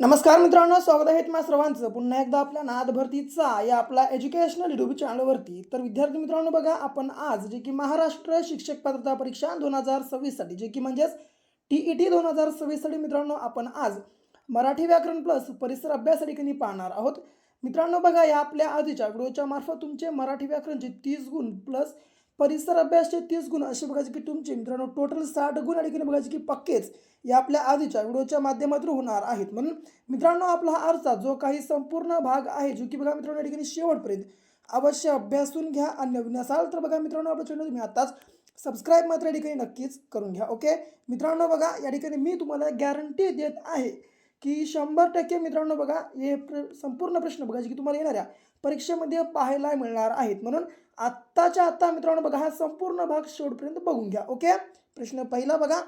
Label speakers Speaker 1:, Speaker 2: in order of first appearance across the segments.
Speaker 1: नमस्कार मित्रांनो, स्वागत आहे तुम्हा सर्वांचं पुन्हा एकदा आपल्या नाद भरतीचा या आपला एज्युकेशनल यूट्यूब चॅनलवरती. तर विद्यार्थी मित्रांनो बघा, आपण आज जे की महाराष्ट्र शिक्षक पात्रता परीक्षा 2026 साठी जे की म्हणजेच TET 2026 साठी मित्रांनो आपण आज मराठी व्याकरण प्लस परिसर अभ्यास या ठिकाणी पाहणार आहोत. मित्रांनो बघा, या आपल्या आधीच्या व्हिडिओच्या मार्फत तुमचे मराठी व्याकरणचे 30 गुण प्लस परिसर अभ्यासचे 30 गुण असे बघायचे की तुमचे मित्रांनो टोटल 60 गुण या ठिकाणी बघायचे की पक्केच या आपल्या आधीच्या व्हिडिओच्या माध्यमातून होणार आहेत. म्हणून मित्रांनो आपला हा आजचा जो काही संपूर्ण भाग आहे जो की बघा मित्रांनो या ठिकाणी शेवटपर्यंत अवश्य अभ्यासून घ्या. आणि नवीन असाल तर बघा मित्रांनो आपल्या चॅनल तुम्ही आताच सबस्क्राईब मात्र या ठिकाणी नक्कीच करून घ्या. ओके मित्रांनो बघा, या ठिकाणी मी तुम्हाला गॅरंटी देत आहे की 100% मित्रांनो बघा हे संपूर्ण प्रश्न बघा जे की तुम्हाला येणाऱ्या परीक्षेमध्ये पाहायला मिळणार आहेत. म्हणून आत्ताच्या आत्ता मित्रांनो बघा हा संपूर्ण भाग शेवटपर्यंत बघून घ्या. ओके, प्रश्न पहिला बघा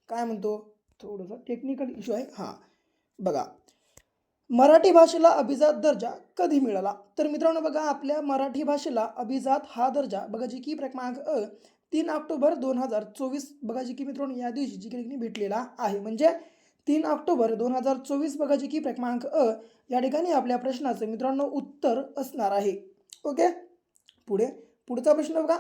Speaker 1: काय म्हणतो, थोडंसं टेक्निकल इश्यू आहे. हां बघा, मराठी भाषेला अभिजात दर्जा कधी मिळाला? तर मित्रांनो बघा, आपल्या मराठी भाषेला अभिजात हा दर्जा बघा जी की क्रमांक 3 ऑक्टोबर 2024 बघा जी की मित्रांनो या दिवशी जी की भेटलेला आहे. म्हणजे 3 ऑक्टोबर 2024 बघा जी की क्रमांक या ठिकाणी आपल्या प्रश्नाचं मित्रांनो उत्तर असणार आहे. ओके, पुढचा प्रश्न बघा,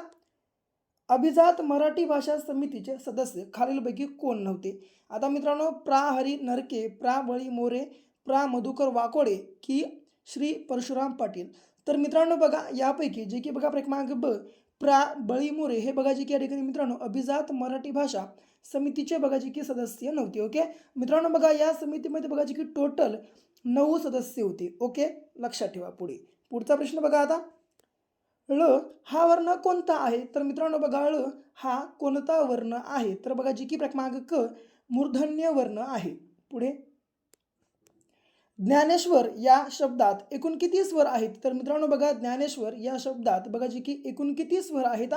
Speaker 1: अभिजात मराठी भाषा समितीचे सदस्य खालीलपैकी कोण नव्हते? आता मित्रांनो, प्रा हरी नरके, प्रा बळी मोरे, प्रा मधुकर वाकोडे की श्री परशुराम पाटील? तर मित्रांनो बघा, यापैकी जे की बघा क्रमांक ब प्रा बळी मोरे हे बघा जे की या ठिकाणी मित्रांनो अभिजात मराठी भाषा समितीचे बघा जे की सदस्य नव्हते. ओके मित्रांनो बघा, या समितीमध्ये बघा जे की टोटल 9 सदस्य होते. ओके, लक्षात ठेवा. पुढचा प्रश्न बघा, आता ळ हा वर्ण कोणता आहे? तर मित्रांनो बघा, ळ हा कोणता वर्ण आहे? तर बघा जी की क्रमांक क मूर्धन्य वर्ण आहे. पुढे, ज्ञानेश्वर या शब्दात एकूण किती स्वर आहेत? तर मित्रांनो बघा, ज्ञानेश्वर या शब्दात बघा जी की एकूण किती स्वर आहेत?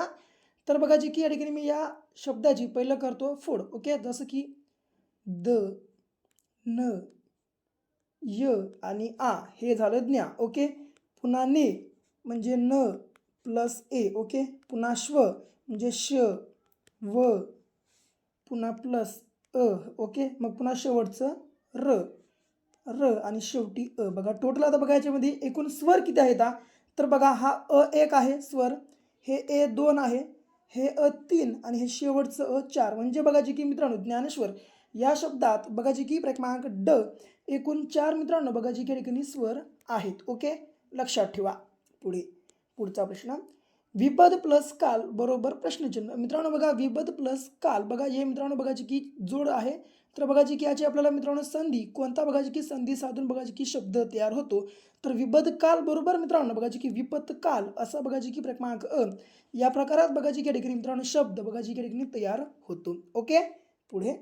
Speaker 1: तर बघा जी की या ठिकाणी मी या शब्दाची पहिलं करतो फोड. ओके, जसं की द, न, य आणि आ हे झालं ज्ञा. ओके, पुन्हा ने म्हणजे न प्लस ए. ओके, पुन्हा श्व म्हणजे श, व, पुन्हा प्लस अ. ओके, मग पुन्हा शेवटचं र, र आणि शेवटी अ. बघा टोटल आता बघा याच्यामध्ये एकूण स्वर किती आहेत? तर बघा, हा A1 आहे स्वर, हे A2 आहे, हे A3 आणि हे शेवटचं A4. म्हणजे बघा जी की मित्रांनो ज्ञानेश्वर या शब्दात बघा जी की क्रमांक ड एकूण 4 मित्रांनो बघा जी की ठिकाणी स्वर आहेत. ओके, लक्षात ठेवा. पुढचा प्रश्न, विपद प्लस काल बरोबर प्रश्नचिन्ह. मित्रांनो बघा, विपद प्लस काल बघा हे मित्रांनो बघा जी की जोड आहे. तर बघा जी की याची आपल्याला मित्रांनो संधी कोणता बघा जी की संधी साधून बघा जी की शब्द तयार होतो. तर विपद काल बरोबर मित्रांनो बघा जी की विपत काल असा बघा जी की क्रमांक या प्रकारात बघा जी की ठिकाणी मित्रांनो शब्द बघा जी की ठिकाणी तयार होतो. ओके, पुढे,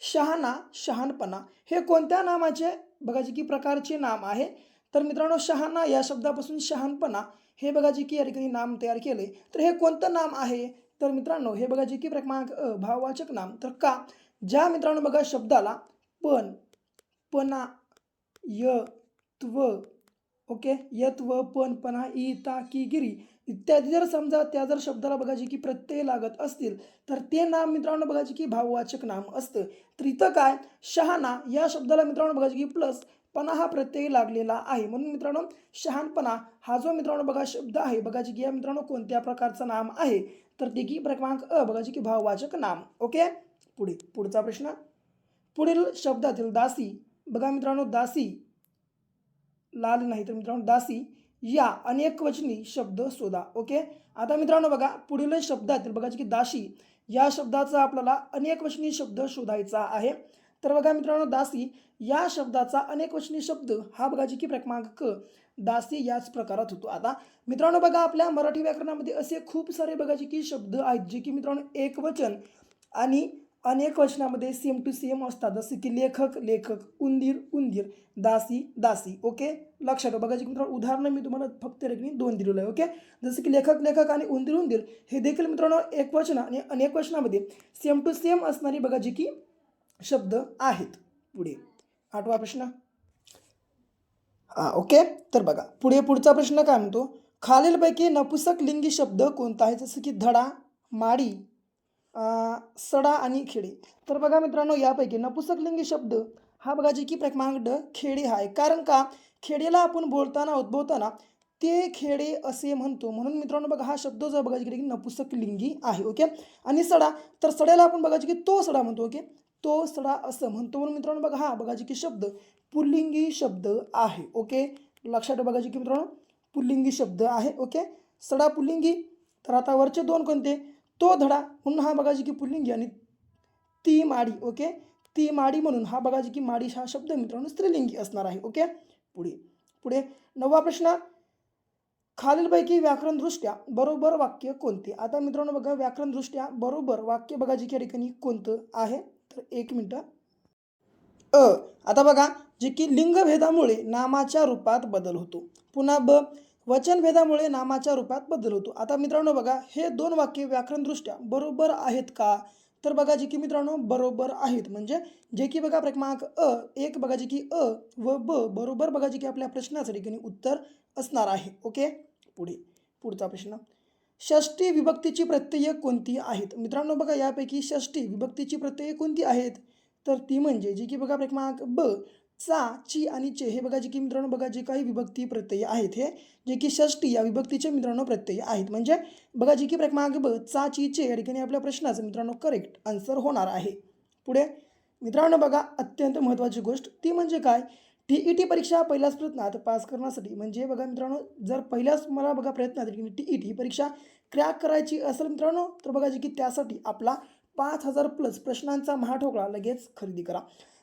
Speaker 1: शहाणा शहाणपणा हे कोणत्या नामाचे बघा जी की प्रकारचे नाम आहे? तर मित्रांनो, शहाणा या शब्दापासून शहाणपणा हे बघा जी की या ठिकाणी नाम तयार केले. तर हे कोणतं नाम आहे? तर मित्रांनो हे बघा जी की क्रमांक भाववाचक नाम. तर का, ज्या मित्रांनो बघा शब्दाला पण, पणा, य, त्व, ओके, यत्व, पण, पणा, इ, ता, की, गिरी इत्यादी जर समजा त्या जर शब्दाला बघा जी की प्रत्यय लागत असतील तर ते नाम मित्रांनो बघा जी की भाववाचक नाम असतं. तर इथं काय, शहाणा या शब्दाला मित्रांनो बघा जी की प्लस पणा हा प्रत्यय लागलेला आहे. म्हणून मित्रांनो शहाणपणा हा जो मित्रांनो बघा शब्द आहे बघा जी की या मित्रांनो कोणत्या प्रकारचं नाम आहे? तर ते की क्रमांक बघा जी की भाववाचक नाम. ओके, पुढचा प्रश्न, पुढील शब्दातील दासी बघा मित्रांनो दासी लाल नाही तर मित्रांनो दासी या अनेकवचनी शब्द शोधा. ओके, आता मित्रांनो बघा पुढील शब्दातील बघा की दासी या शब्दाचा आपल्याला अनेकवचनी शब्द शोधायचा आहे. तर बघा मित्रांनो, दासी या शब्दाचा अनेकवचनी शब्द हा बघा जी की क्रमांक क दासी याच प्रकारात होतो. आता मित्रांनो बघा, आपल्या मराठी व्याकरणामध्ये असे खूप सारे बघा जी की शब्द आहेत जे की मित्रांनो एकवचन आणि अनेक वचनामध्ये सेम टू सेम असतात. जसे की लेखक लेखक, उंदीर उंदीर, दासी दासी. ओके, लक्षात ठेवा. बघा जी मित्रांनो उदाहरणं मी तुम्हाला फक्त रेखनी 2 दिलेलं आहे. ओके, जसं की लेखक लेखक आणि उंदीर उंदीर हे देखील मित्रांनो एक वचन आणि अनेक वचनामध्ये सेम टू सेम असणारी बघा जी की शब्द आहेत. पुढे 8वा प्रश्न. ओके, तर बघा पुढचा प्रश्न काय म्हणतो, खालीलपैकी नपुसक लिंगी शब्द कोणता आहे? जसं की धडा, माडी, सडा आणि खेडे. तर बघा मित्रांनो, यापैकी नपुसकलिंगी शब्द हा बघा जे की क्रमांक ड खेडे हा आहे. कारण का खेडेला आपण बोलताना उद्भवताना ते खेडे असे म्हणतो, म्हणून मित्रांनो बघा हा शब्द जो बघा जिकडे की नपुसक लिंगी आहे. ओके. आणि सडा, तर सड्याला आपण बघायचे की तो सडा म्हणतो. ओके. तो सडा असं म्हणतो, म्हणून मित्रांनो बघा हा बघायचे की शब्द पुल्लिंगी शब्द आहे. ओके. लक्षात बघायचे की मित्रांनो पुल्लिंगी शब्द आहे. ओके. सडा पुल्लिंगी. तर आता वरचे दोन कोणते, तो धडा म्हणून हा बघायचे की पुल्लिंगी, आणि ती माडी. ओके. ती माडी म्हणून हा बघायचे की माडी हा शब्द मित्रांनो स्त्रीलिंगी असणार आहे. ओके. पुढे पुढे 9वा प्रश्न, खालीलपैकी व्याकरणदृष्ट्या बरोबर वाक्य कोणते. आता मित्रांनो बघा व्याकरणदृष्ट्या बरोबर वाक्य बघा जी या ठिकाणी कोणतं आहे, तर 1 मिनटं. आता बघा जे की लिंगभेदामुळे नामाच्या रूपात बदल होतो. पुन्हा वचनभेदामुळे नामाच्या रूपात बदल होतो. आता मित्रांनो बघा हे दोन वाक्य व्याकरणदृष्ट्या बरोबर आहेत का, तर बघा जे की मित्रांनो बरोबर आहेत. म्हणजे जे की बघा क्रमांक एक बघा जे की व बरोबर बघा जे की आपल्या प्रश्नाचं ठिकाणी उत्तर असणार आहे. ओके. पुढचा प्रश्न, षष्टी विभक्तीची प्रत्यय कोणती आहेत. मित्रांनो बघा यापैकी षष्टी विभक्तीची प्रत्यय कोणती आहेत, तर ती म्हणजे जी की बघा क्रमांक चा, ची आणि चे हे बघा जे की मित्रांनो बघा जे काही विभक्ती प्रत्यय आहेत हे जे की षष्टी या विभक्तीचे मित्रांनो प्रत्यय आहेत. म्हणजे बघा जी की क्रमांक चा, ची, चे या ठिकाणी आपल्या प्रश्नाचं मित्रांनो करेक्ट आन्सर होणार आहे. पुढे मित्रांनो बघा अत्यंत महत्त्वाची गोष्ट ती म्हणजे काय, टी परीक्षा पहिल्याच प्रयत्नात पास करण्यासाठी, म्हणजे बघा मित्रांनो जर पहिल्याच मला बघा प्रयत्नात टी परीक्षा क्रॅक करायची असेल मित्रांनो, तर बघा जे की त्यासाठी आपला 5000 प्लस प्रश्नांचा महाठोकळा लगेच खरेदी करा.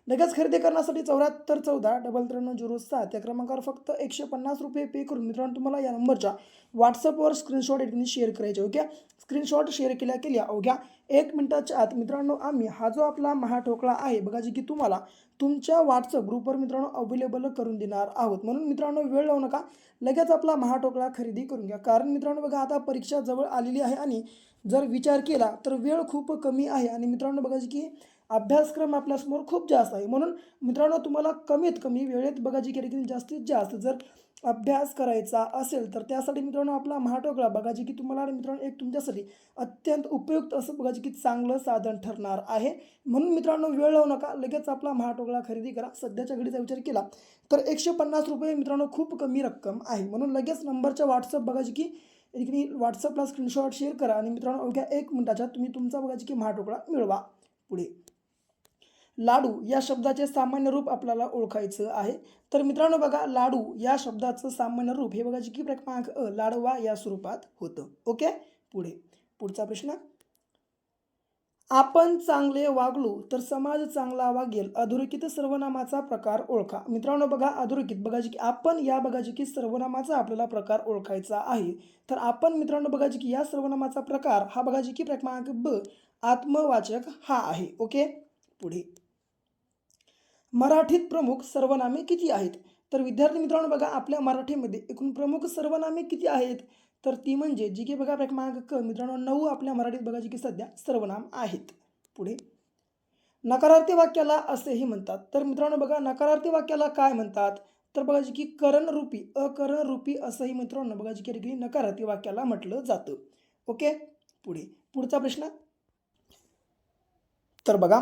Speaker 1: लगेच खरेदी करण्यासाठी 7414 930307 या क्रमांकावर फक्त 150 रुपये पे करून मित्रांनो तुम्हाला या नंबरच्या व्हॉट्सअपवर स्क्रीनशॉट शेअर करायचे. ओके. स्क्रीनशॉट शेअर केल्या अवघ्या 1 मिनिटाच्या आत मित्रांनो आम्ही हा जो आपला महाठोकळा आहे बघा जे की तुम्हाला तुमच्या व्हॉट्सअप ग्रुपवर मित्रांनो अवेलेबल करून देणार आहोत. म्हणून मित्रांनो वेळ लावू नका, लगेच आपला महाठोकळा खरेदी करून घ्या. कारण मित्रांनो बघा आता परीक्षा जवळ आलेली आहे आणि जर विचार केला तर वेळ खूप कमी आहे आणि मित्रांनो बघा जे की अभ्यासक्रम आपल्यासमोर खूप जास्त आहे. म्हणून मित्रांनो तुम्हाला कमीत कमी वेळेत बघा जी की जास्तीत जास्त जर अभ्यास करायचा असेल तर त्यासाठी मित्रांनो आपला महाठोकळा बघा जी की तुम्हाला मित्रांनो एक तुमच्यासाठी अत्यंत उपयुक्त असं बघा जी की चांगलं साधन ठरणार आहे. म्हणून मित्रांनो वेळ लावू नका, लगेच आपला महाठोकळा खरेदी करा. सध्याच्या घडीचा विचार केला तर 150 रुपये मित्रांनो खूप कमी रक्कम आहे. म्हणून लगेच नंबरच्या व्हॉट्सअप बघा जी की व्हॉट्सअपला स्क्रीनशॉट शेअर करा आणि मित्रांनो अवघ्या 1 मिनिटाच्या तुम्ही तुमचा बघा जी की महाठोकळा मिळवा. पुढे लाडू या शब्दाचे सामान्य रूप आपल्याला ओळखायचं आहे. तर मित्रांनो बघा लाडू या शब्दाचं सामान्य रूप हे बघा जी की क्रमांक लाडवा या स्वरूपात होतं. ओके. पुढचा प्रश्न, आपण चांगले वागलो तर समाज चांगला वागेल अधोरेखित सर्वनामाचा प्रकार ओळखा. मित्रांनो बघा अधोरेखित बघा जी की आपण या बघा जी की सर्वनामाचा आपल्याला प्रकार ओळखायचा आहे. तर आपण मित्रांनो बघा जी की या सर्वनामाचा प्रकार हा बघा जी की क्रमांक आत्मवाचक हा आहे. ओके. पुढे मराठीत प्रमुख सर्वनामे किती आहेत. तर विद्यार्थी मित्रांनो बघा आपल्या मराठीमध्ये एकूण प्रमुख सर्वनामे किती आहेत, तर ती म्हणजे जी की बघा क्रमांक मित्रांनो 9 आपल्या मराठीत बघा जी की सध्या सर्वनाम आहेत. पुढे नकारार्थी वाक्याला असेही म्हणतात. तर मित्रांनो बघा नकारार्थी वाक्याला काय म्हणतात, तर बघा जी की करणरूपी अकरणरूपी असंही मित्रांनो बघा जी की नकारार्थी वाक्याला म्हटलं जातं. ओके. पुढचा प्रश्न, तर बघा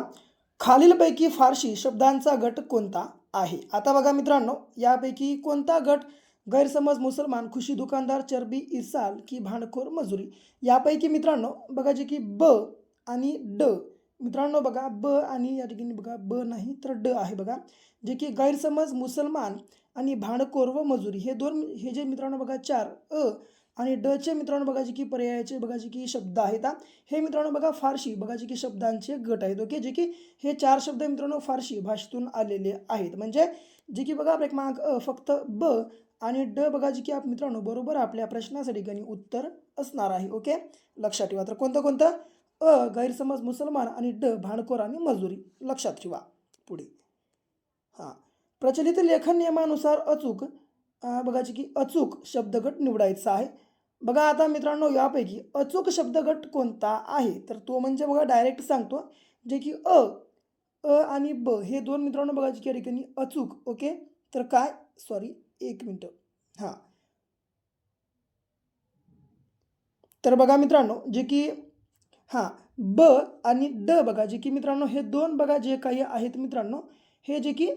Speaker 1: खालीलपैकी फारशी शब्दांचा गट कोणता आहे. आता बघा मित्रांनो यापैकी कोणता गट गैरसमज मुसलमान, खुशी दुकानदार, चरबी इरसाल की भांडखोर मजुरी. यापैकी मित्रांनो बघा जे की आणि ड मित्रांनो बघा आणि या ठिकाणी बघा नाही तर ड आहे. बघा जे की गैरसमज मुसलमान आणि भांडखोर व मजुरी हे जे मित्रांनो बघा 4 आणि ड चे मित्रांनो बघा जी की पर्यायाचे बघा जी की शब्द आहेत. हे मित्रांनो बघा फारशी बघा जी की शब्दांचे गट आहेत. ओके. जे की हे 4 शब्द मित्रांनो फारशी भाषेतून आलेले आहेत. म्हणजे जे की बघा क्रमांक फक्त आणि ड बघा जी की मित्रांनो बरोबर आपल्या प्रश्नासाठी गणी उत्तर असणार आहे. ओके. लक्षात ठेवा. तर कोणतं गैरसमज मुसलमान आणि ड भांडखोर आणि मजुरी लक्षात ठेवा. पुढे प्रचलित लेखन नियमानुसार अचूक बघा जी की अचूक शब्दगट निवडायचा आहे. बघा आता मित्रांनो यापैकी अचूक शब्दगट कोणता आहे, तर तो म्हणजे बघा डायरेक्ट सांगतो जे की आणि ब हे दोन मित्रांनो बघा जी ठिकाणी अचूक. ओके. तर काय सॉरी 1 मिनटं. तर बघा मित्रांनो जे की ब आणि ड बघा जे की मित्रांनो हे दोन बघा जे काही आहेत मित्रांनो हे जे की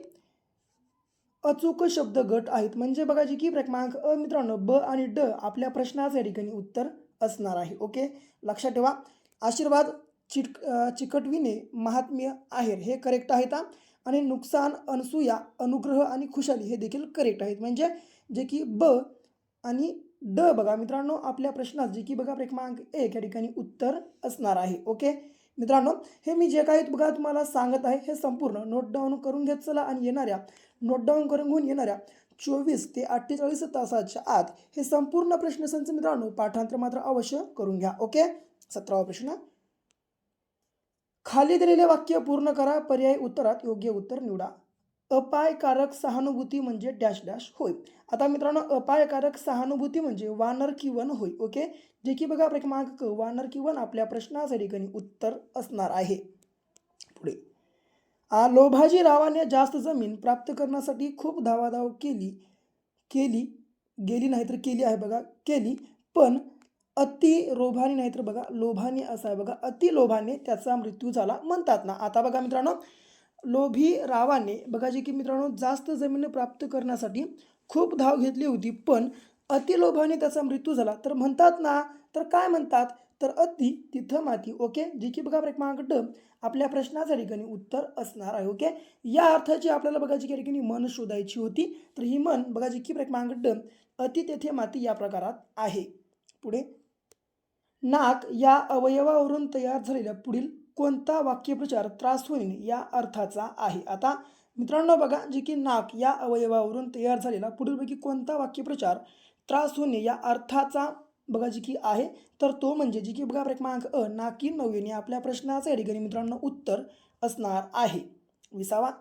Speaker 1: अचूक शब्द गट आहेत. म्हणजे बघा जे की क्रमांक अ मित्रांनो ब आणि ड आपल्या प्रश्नाचं या ठिकाणी उत्तर असणार आहे. ओके, लक्षात ठेवा. आशीर्वाद चिकटविणे महात्म्य आहेर हे करेक्ट आहेत हा. आणि नुकसान अनसूया अनुग्रह आणि खुशाली हे देखील करेक्ट आहेत. म्हणजे जे की ब आणि ड बघा मित्रांनो आपल्या प्रश्नात जे की बघा क्रमांक 1 या ठिकाणी उत्तर असणार आहे. ओके मित्रांनो, हे मी जे काही बघा तुम्हाला सांगत आहे हे संपूर्ण नोट डाऊन करून घेत चला आणि नोट डाऊन करून घेऊन येणाऱ्या 24 ते 48 तासाच्या आत हे संपूर्ण प्रश्नसंच मित्रांनो पाठांतर मात्र अवश्य करून घ्या. ओके, 17वा प्रश्न. खाली दिलेले वाक्य पूर्ण करा. पर्यायी उत्तरात योग्य उत्तर निवडा. अपायकारक सहानुभूती म्हणजे डॅश डॅश होय. आता मित्रांनो अपायकारक सहानुभूती म्हणजे वानर की वन होय. ओके, जे की बघा क्रमांक वानर की वन आपल्या प्रश्नाच्या ठिकाणी उत्तर असणार आहे. पुढे लोभाजी रावाने जास्त जमीन प्राप्त करण्यासाठी खूप धावाधाव केली केली गेली नाही तर केली आहे बघा केली, पण अति लोभाने नाही तर बघा लोभाने असं आहे बघा, अति लोभाने त्याचा मृत्यू झाला म्हणतात ना. आता बघा मित्रांनो लोभी रावाने बघा जे की मित्रांनो जास्त जमीन प्राप्त करण्यासाठी खूप धाव घेतली होती, पण अतिलोभाने त्याचा मृत्यू झाला तर म्हणतात ना, तर काय म्हणतात, तर अति तिथं माती. ओके, जे की बघा क्रमांक ड आपल्या प्रश्नाच्या ठिकाणी उत्तर असणार आहे. ओके, या अर्थाची आपल्याला बघायची की ठिकाणी मन शोधायची होती, तर ही मन बघा जी की क्रमांक ड अति तेथे माती या प्रकारात आहे. पुढे नाक या अवयवावरून तयार झालेल्या पुढील कोणता वाक्यप्रचार त्रास होईल या अर्थाचा आहे. आता मित्रांनो बघा जे की नाक या अवयवावरून तयार झालेला पुढीलपैकी कोणता वाक्यप्रचार त्रास होणे या अर्थाचा बघा जी की आहे, तर तो म्हणजे जी की बघा क्रमांक अ नाकी नव्याने आपल्या प्रश्नाचं या ठिकाणी मित्रांनो उत्तर असणार आहे. 20वा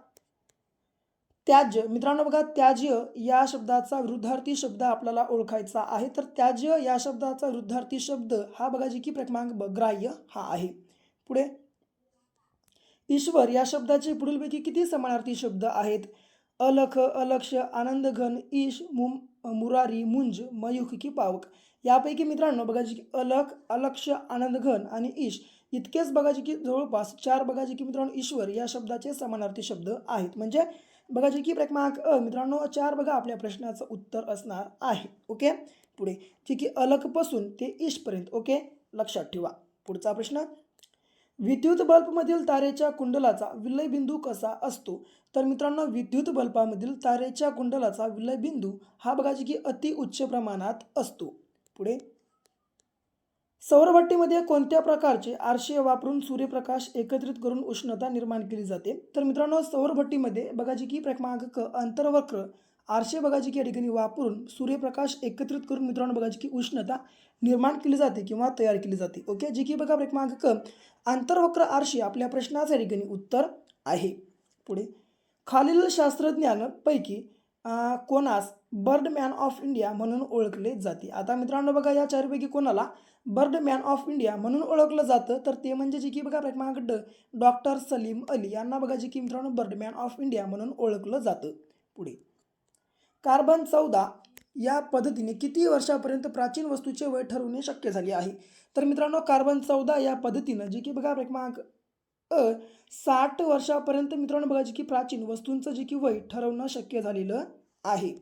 Speaker 1: त्याज्य. मित्रांनो बघा त्याज्य या शब्दाचा विरुद्धार्थी शब्द आपल्याला ओळखायचा आहे, तर त्याज्य या शब्दाचा विरुद्धार्थी शब्द हा बघा जी की क्रमांक ब ग्राह्य हा आहे. पुढे ईश्वर या शब्दाचे पुढीलपैकी किती समानार्थी शब्द आहेत. अलख अलक्ष आनंदघन ईश मुरारी मुंज मयूख की पावक. यापैकी मित्रांनो बघा जी की अलख अलक्ष आनंदघन आणि ईश इतकेच बघा जी की जवळपास 4 बघा जी की मित्रांनो ईश्वर या शब्दाचे समानार्थी शब्द आहेत. म्हणजे बघा जी की क्रमांक अ मित्रांनो 4 बघा आपल्या प्रश्नाचं उत्तर असणार आहे. ओके, पुढे जी की अलखपासून ते ईशपर्यंत. ओके, लक्षात ठेवा. पुढचा प्रश्न. विद्युत बल्बमधील तारेच्या कुंडलाचा विलयबिंदू कसा असतो. तर मित्रांनो विद्युत बल्बामधील तारेच्या कुंडलाचा विलयबिंदू हा बघा जी की अति उच्च प्रमाणात असतो. पुढे सौरभट्टीमध्ये कोणत्या प्रकारचे आरशे वापरून सूर्यप्रकाश एकत्रित करून उष्णता निर्माण केली जाते. तर मित्रांनो सौरभट्टीमध्ये बघा जी की क्रमांक क अंतर्वक्र आरशे बघा जी की या ठिकाणी वापरून सूर्यप्रकाश एकत्रित करून मित्रांनो बघा जी की उष्णता निर्माण केली जाते किंवा तयार केली जाते. ओके, जी की बघा क्रमांक क आंतरवक्र आरशी आपल्या प्रश्नाच्या ठिकाणी उत्तर आहे. पुढे खालील शास्त्रज्ञांपैकी कोणास बर्डमॅन ऑफ इंडिया म्हणून ओळखले जाते. आता मित्रांनो बघा या चारपैकी कोणाला बर्डमॅन ऑफ इंडिया म्हणून ओळखलं जातं, तर ते म्हणजे जे की बघा क्रमांक ड डॉक्टर सलीम अली यांना बघा जे की मित्रांनो बर्डमॅन ऑफ इंडिया म्हणून ओळखलं जातं. पुढे कार्बन 14 या पद्धतीने किती वर्षापर्यंत प्राचीन वस्तूचे वय ठरवणे शक्य झाले आहे. तर मित्रांनो कार्बन 14 या पद्धतीनं जे की बघा क्रमांक अ 60 वर्षापर्यंत मित्रांनो बघा जे की प्राचीन वस्तूंचं जे की वय ठरवणं शक्य झालेलं आहे.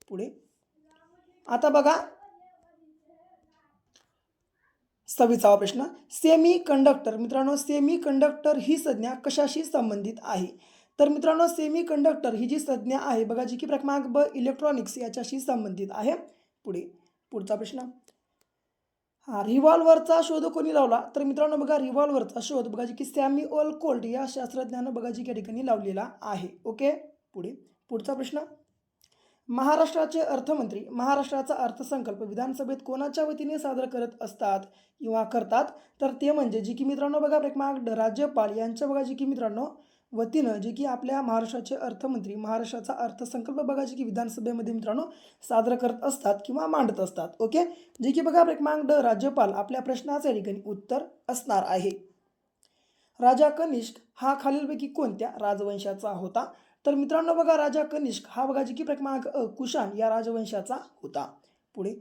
Speaker 1: पुढे आता बघा 26वा प्रश्न. Semi conductor. मित्रांनो सेमी कंडक्टर ही संज्ञा कशाशी संबंधित आहे. तर मित्रांनो सेमी कंडक्टर ही जी संज्ञा आहे बघा जी की क्रमांक ब इलेक्ट्रॉनिक्स याच्याशी संबंधित आहे. पुढचा प्रश्न. रिव्हॉल्व्हरचा शोध कोणी लावला. तर मित्रांनो बघा रिव्हॉल्व्हरचा शोध बघा जी की सॅम्युअल कोल्ट या शास्त्रज्ञानं बघा जी या ठिकाणी लावलेला आहे. ओके, पुढचा प्रश्न. महाराष्ट्राचे अर्थमंत्री महाराष्ट्राचा अर्थसंकल्प विधानसभेत कोणाच्या वतीने सादर करत असतात किंवा करतात. तर ते म्हणजे जी की मित्रांनो बघा क्रमांक राज्यपाल यांच्या बघा जी की मित्रांनो वतीनं जे की आपल्या महाराष्ट्राचे अर्थमंत्री महाराष्ट्राचा अर्थसंकल्प बघा जी की विधानसभेमध्ये मित्रांनो सादर करत असतात किंवा मांडत असतात. ओके, जे की बघा क्रमांक राज्यपाल आपल्या प्रश्नाचे ठिकाणी उत्तर असणार आहे. राजा कनिष्क हा खालीलपैकी कोणत्या राजवंशाचा होता. तर मित्रांनो बघा राजा कनिष्क हा बघा जी की क्रमांक कुशाण या राजवंशाचा होता. पुढे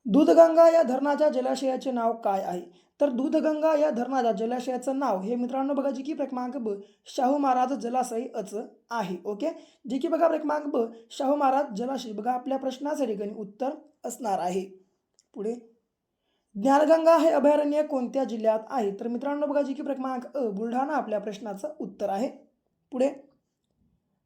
Speaker 1: दूधगंगा या धरणाच्या जलाशयाचे नाव काय आहे. तर दूधगंगा या धरणाच्या जलाशयाचं नाव हे मित्रांनो बघा जे की क्रमांक ब शाहू महाराज जलाशयच आहे. ओके, जे की बघा क्रमांक ब शाहू महाराज जलाशय बघा आपल्या प्रश्नाचं ठिकाणी उत्तर असणार आहे. पुढे ज्ञानगंगा हे अभयारण्य कोणत्या जिल्ह्यात आहे? तर मित्रांनो बघा जे की क्रमांक अ बुलढाणा आपल्या प्रश्नाचं उत्तर आहे. पुढे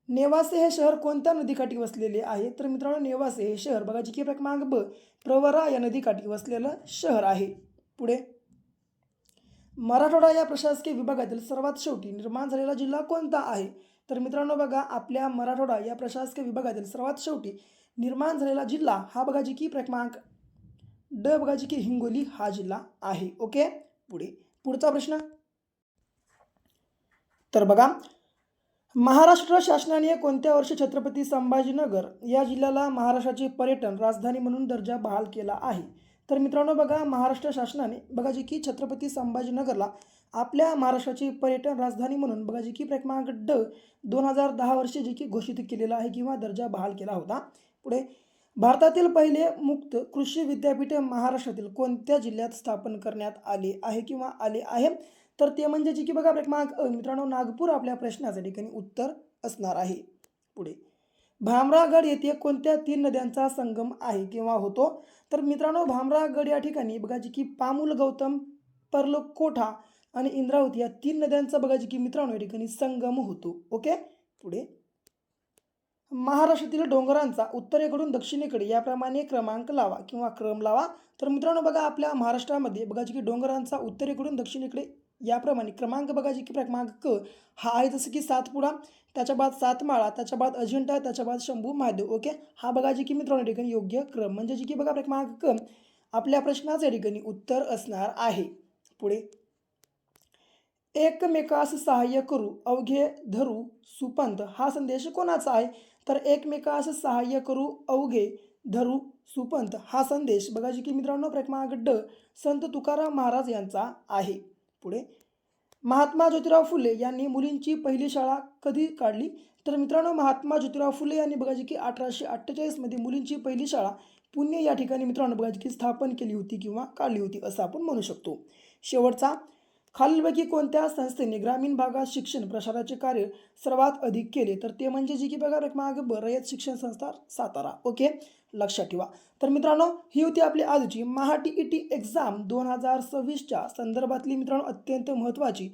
Speaker 1: नेवासे हे शहर कोणत्या नदीकाठी वसलेले आहे? तर मित्रांनो नेवासे हे शहर बघा जे की क्रमांक ब प्रवरा या नदीकाठी वसलेलं शहर आहे. पुढे मराठवाडा या प्रशासकीय विभागातील सर्वात शेवटी निर्माण झालेला जिल्हा कोणता आहे? तर मित्रांनो बघा आपल्या मराठवाडा या प्रशासकीय विभागातील सर्वात शेवटी निर्माण झालेला जिल्हा हा बघा जी की क्रमांक ड बघा जी की हिंगोली हा जिल्हा आहे. ओके, पुढचा प्रश्न. तर बघा महाराष्ट्र शासनाने कोणत्या वर्षी छत्रपती संभाजीनगर या जिल्ह्याला महाराष्ट्राची पर्यटन राजधानी म्हणून दर्जा बहाल केला आहे? तर मित्रांनो बघा महाराष्ट्र शासनाने बघा जी की छत्रपती संभाजीनगरला आपल्या महाराष्ट्राची पर्यटन राजधानी म्हणून बघा जी की क्रमांक ड 2010 वर्षी जी की घोषित केलेला आहे किंवा दर्जा बहाल केला होता. पुढे भारतातील पहिले मुक्त कृषी विद्यापीठ महाराष्ट्रातील कोणत्या जिल्ह्यात स्थापन करण्यात आले आहे किंवा आले आहे? तर ते म्हणजे जी की बघा क्रमांक अ मित्रांनो नागपूर आपल्या प्रश्नाच्या ठिकाणी उत्तर असणार आहे. पुढे भामरागड येथे कोणत्या 3 नद्यांचा संगम आहे किंवा होतो? तर मित्रांनो भामरागड या ठिकाणी बघा जी की पामुल गौतम, पर्लकोटा आणि इंद्रावती या 3 नद्यांचा बघा जी की मित्रांनो या ठिकाणी संगम होतो. ओके, पुढे महाराष्ट्रातील डोंगरांचा उत्तरेकडून दक्षिणेकडे याप्रमाणे क्रमांक लावा किंवा क्रम लावा. तर मित्रांनो बघा आपल्या महाराष्ट्रामध्ये बघा जी की डोंगरांचा उत्तरेकडून दक्षिणेकडे याप्रमाणे क्रमांक बघा जी की क्रमांक क हा आहे, जसं की सातपुडा, त्याच्या बाद सातमाळा, त्याच्या बाद अजिंठा, त्याच्या बाद शंभू महादेव. ओके, हा बघा जी की मित्रांनो ठिकाणी योग्य क्रम म्हणजे जी की बघा क्रमांक क आपल्या प्रश्नाच्या ठिकाणी उत्तर असणार आहे. पुढे एकमेकास सहाय्य करू अवघे धरू सुपंथ हा संदेश कोणाचा आहे? तर एकमेकास सहाय्य करू अवघे धरू सुपंथ हा संदेश बघा जी की मित्रांनो क्रमांक ड संत तुकाराम महाराज यांचा आहे. पुढे महात्मा ज्योतिराव फुले यांनी मुलींची पहिली शाळा कधी काढली? तर मित्रांनो महात्मा ज्योतिराव फुले यांनी बघा जी की 1848 मध्ये मुलींची पहिली शाळा पुणे या ठिकाणी मित्रांनो बघा जी की स्थापन केली होती किंवा काढली होती असं आपण म्हणू शकतो. शेवटचा खालीलपैकी कोणत्या संस्थेने ग्रामीण भागात शिक्षण प्रसाराचे कार्य सर्वात अधिक केले? तर ते म्हणजे जी की बघा क्रमांक ब रयत शिक्षण संस्था सातारा. ओके, लक्षात ठेवा. तर मित्रांनो ही होती आपली आजची महाटीईटी एक्झाम 2026च्या संदर्भातली मित्रांनो अत्यंत महत्त्वाची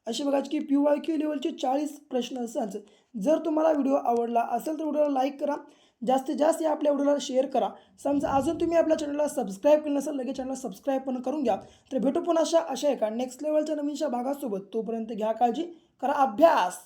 Speaker 1: अशी बघा की PYQ लेवलचे 40 प्रश्न संच. जर तुम्हाला व्हिडिओ आवडला असेल तर व्हिडिओला लाईक करा, जास्तीत जास्त या आपल्या व्हिडिओला शेअर करा. समजा अजून तुम्ही आपल्या चॅनलला सबस्क्राईब केलं नसेल लगेच चॅनलला सबस्क्राईब पण करून घ्या. तर भेटू पुन्हा अशा एका नेक्स्ट लेवलच्या नवीनशा भागासोबत. तोपर्यंत घ्या काळजी, करा अभ्यास.